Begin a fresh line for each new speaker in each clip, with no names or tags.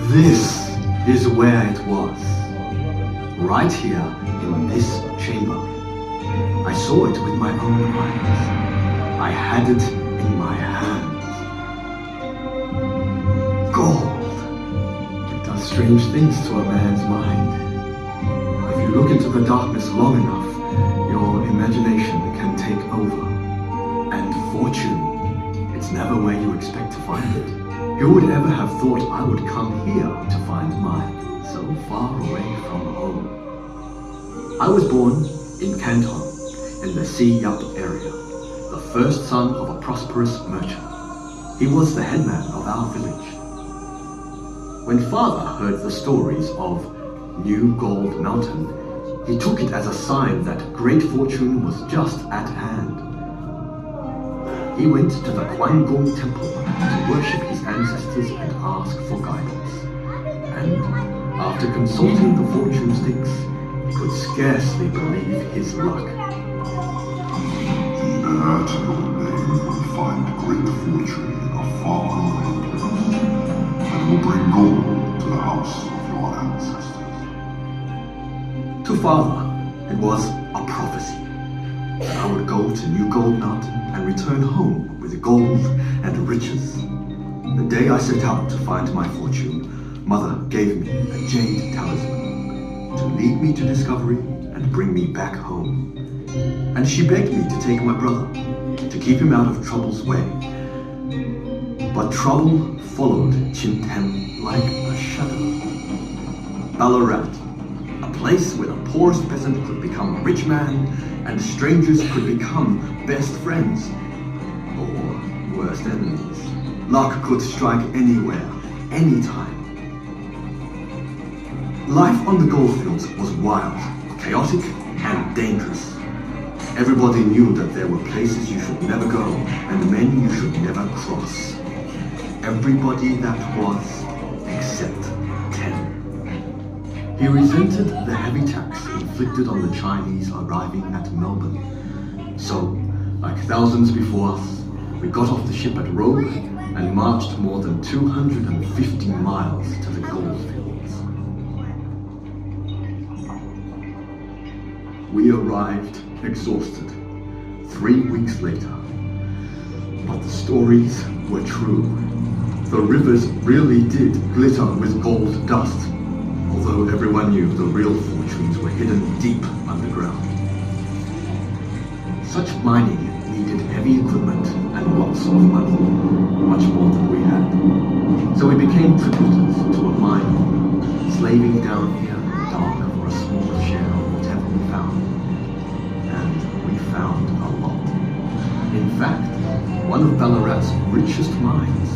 This is where it was. Right here in this chamber. I saw it with my own eyes. I had it in my hands. Gold! It does strange things to a man's mind. If you look into the darkness long enough, your imagination can take over. And fortune, it's never where you expect to find it. Who would ever have thought I would come here to find mine, so far away from home? I was born in Canton, in the Si Yap area, the first son of a prosperous merchant. He was the headman of our village. When father heard the stories of New Gold Mountain, he took it as a sign that great fortune was just at hand. He went to the Quan Gong temple to worship his ancestors and ask for guidance. And after consulting the fortune sticks, he could scarcely believe his luck.
The heir to your name will find great fortune in a far away place, and will bring gold to the house of your ancestors.
To father, it was a prophecy. I would go to New Gold Mountain and return home with gold and riches. The day I set out to find my fortune, mother gave me a jade talisman to lead me to discovery and bring me back home. And she begged me to take my brother, to keep him out of trouble's way. But trouble followed Chin Tem like a shadow. Ballarat, a place where the poorest peasant could become a rich man and strangers could become best friends, or worst enemies. Luck could strike anywhere, anytime. Life on the goldfields was wild, chaotic, and dangerous. Everybody knew that there were places you should never go and men you should never cross. Everybody that was, except Tem. He resented the heavy tax inflicted on the Chinese arriving at Melbourne. So, like thousands before us, we got off the ship at Rogue and marched more than 250 miles to the goldfields. We arrived exhausted 3 weeks later. But the stories were true. The rivers really did glitter with gold dust, although everyone knew the real fortunes were hidden deep underground. Such mining needed heavy equipment and lots of money, much more than we had. So we became tributers to a mine owner, slaving down here in the dark for a small share of whatever we found. And we found a lot. In fact, one of Ballarat's richest mines,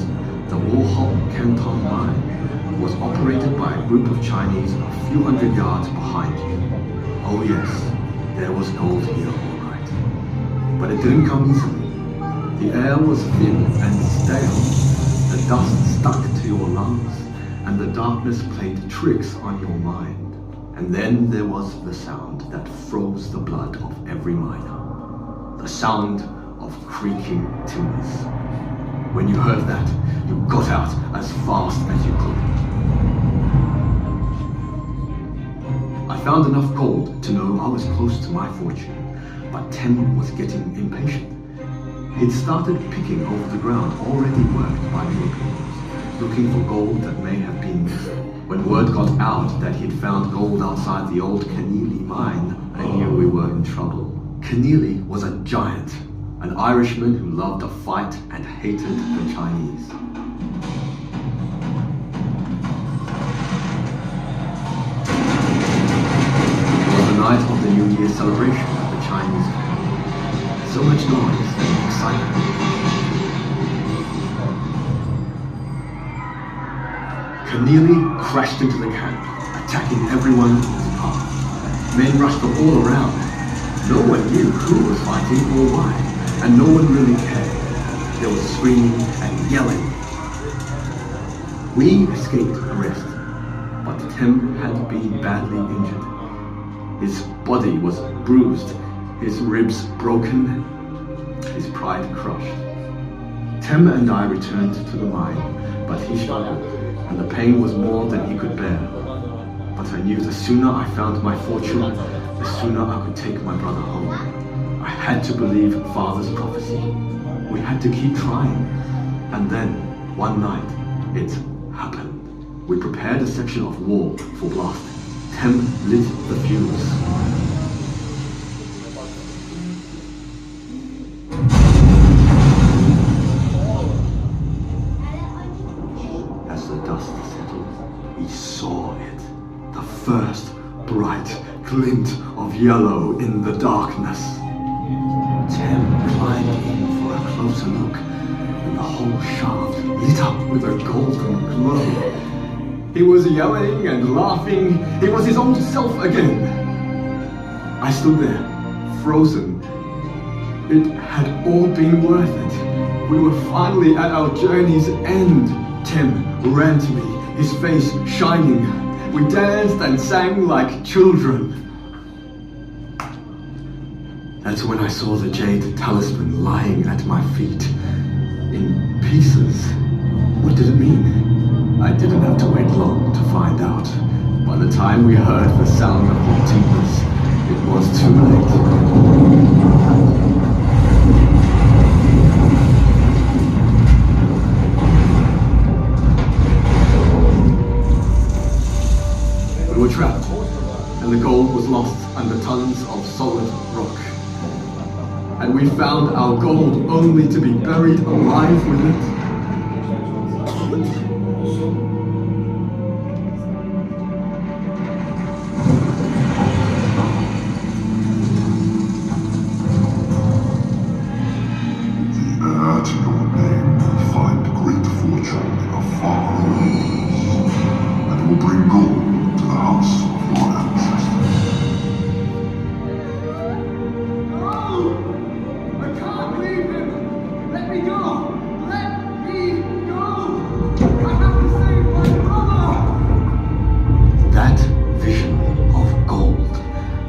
the Warhol Canton mine, was operated by a group of Chinese a few hundred yards behind you. Oh yes, there was gold here, all right. But it didn't come easily. The air was thin and stale. The dust stuck to your lungs, and the darkness played tricks on your mind. And then there was the sound that froze the blood of every miner. The sound of creaking timbers. When you heard that, you got out as fast as you could. I found enough gold to know I was close to my fortune, but Tem was getting impatient. He'd started picking over the ground already worked by the locals, looking for gold that may have been missing. When word got out that he'd found gold outside the old Keneally mine, I knew we were in trouble. Keneally was a giant, an Irishman who loved to fight and hated the Chinese. It was the night of the New Year celebration at the Chinese camp. So much noise and excitement. Keneally crashed into the camp, attacking everyone in his path. Men rushed them all around. No one knew who was fighting or why, and no one really cared. There was screaming and yelling. We escaped arrest, but Tem had been badly injured. His body was bruised, his ribs broken, his pride crushed. Tem and I returned to the mine, But he struggled, and the pain was more than he could bear. But I knew the sooner I found my fortune, the sooner I could take my brother home. I had to believe Father's prophecy. We had to keep trying. And then, one night, it happened. We prepared a section of wall for blasting. Tem lit the fuse. As the dust settled, we saw it. The first bright glint of yellow in the darkness. Tem climbed in for a closer look, and the whole shaft lit up with a golden glow. He was yelling and laughing. He was his old self again. I stood there, frozen. It had all been worth it. We were finally at our journey's end. Tem ran to me, his face shining. We danced and sang like children. That's when I saw the jade talisman lying at my feet, in pieces. What did it mean? I didn't have to wait long to find out. By the time we heard the sound of the timbers, it was too late. We were trapped, and the gold was lost under tons of solid rock. And we found our gold only to be buried alive with it.
Bring gold to the house of your ancestors.
No! I can't leave him! Let me go! Let me go! I have to save my brother! That vision of gold,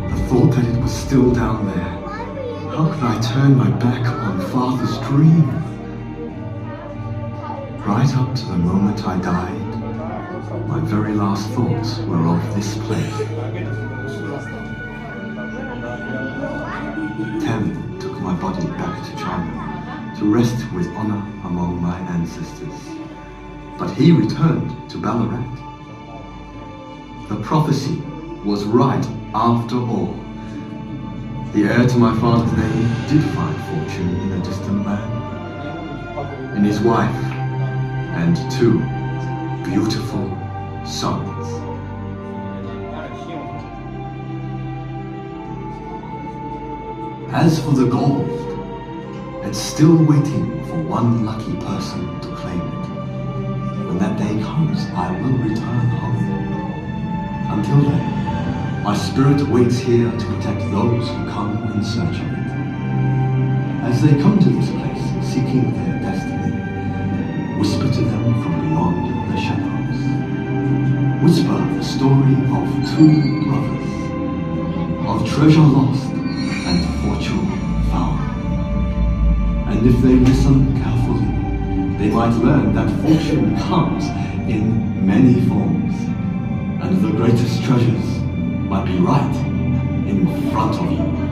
the thought that it was still down there. How could I turn my back on Father's dream? Right up to the moment I died, my very last thoughts were of this place. Tem took my body back to China to rest with honor among my ancestors. But he returned to Ballarat. The prophecy was right after all. The heir to my father's name did find fortune in a distant land, in his wife and 2 beautiful sons. As for the gold, it's still waiting for one lucky person to claim it. When that day comes, I will return home. Until then, my spirit waits here to protect those who come in search of it. As they come to this place, seeking their destiny, whisper to them from beyond the shadows. Whisper the story of 2 brothers, of treasure lost and fortune found. And if they listen carefully, they might learn that fortune comes in many forms, and the greatest treasures might be right in front of you.